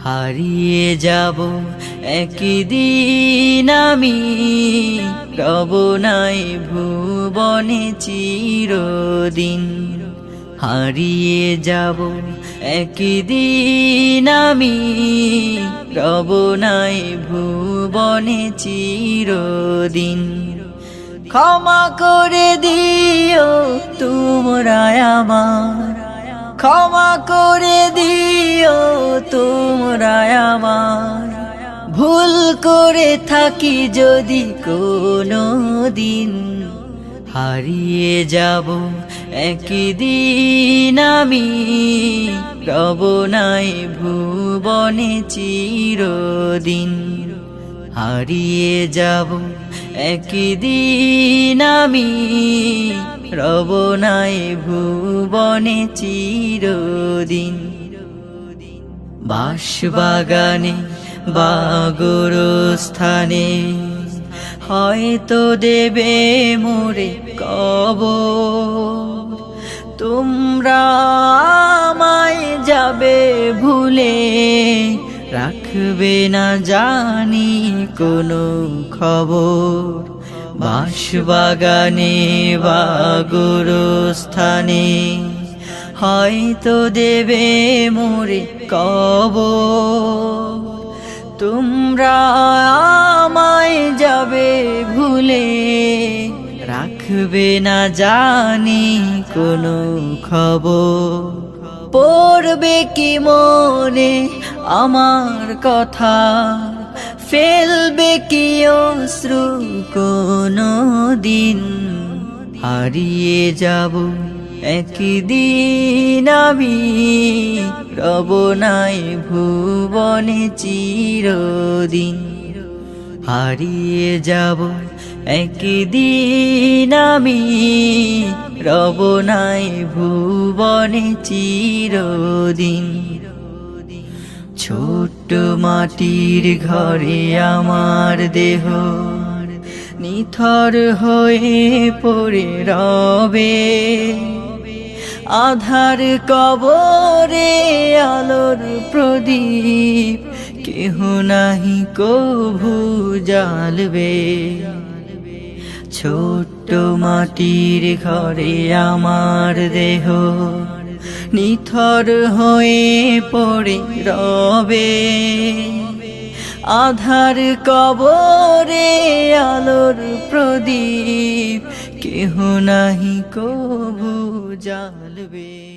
হারিয়ে যাব একদিন আমি, রব নাই ভুবনে চিরদিন। হারিয়ে যাব একদিন আমি, রব নাই ভুবনে চিরদিন। ক্ষমা করে দিও তোমরা আমার, ক্ষমা করে দিও তোমরা আমার, ভুল করে থাকি যদি কোনো দিন। হারিয়ে যাব একদিন আমি, রব নাই ভুবনে চিরদিন। হারিয়ে যাব একদিন আমি, রব নাই ভুবনে চিরদিন। বাঁশবাগানে বা গোরস্থানে হয়তো দেবে মোরে কবর, তোমরা আমায় যাবে ভুলে, রাখবে না জানি কোনো খবর। বাঁশবাগানে বা গোরস্থানে হয়তো দেবে মোরে কবর, তোমরা আমায় যাবে ভুলে, রাখবে না জানি কোনো খবর। পড়বে কি মনে আমার কথা, ফেলবে কি অশ্রু কোনো দিন। হারিয়ে যাব একদিন আমি, রব নাই ভুবনে চিরদিন। হারিয়ে যাব একদিন আমি, রব নাই ভুবনে চিরদিন। ছোট্ট মাটির ঘরে আমার দেহ নিথর হয়ে পড়ে রবে, আধার কবরে আলোর প্রদীপ কেহ নাহি কভু জ্বালবে। ছোট্ট মাটির ঘরে আমার দেহ নিথর হয়ে পড়ে রবে, আধার কবরে আলোর প্রদীপ কেহ নাহি কভু জ্বালবে।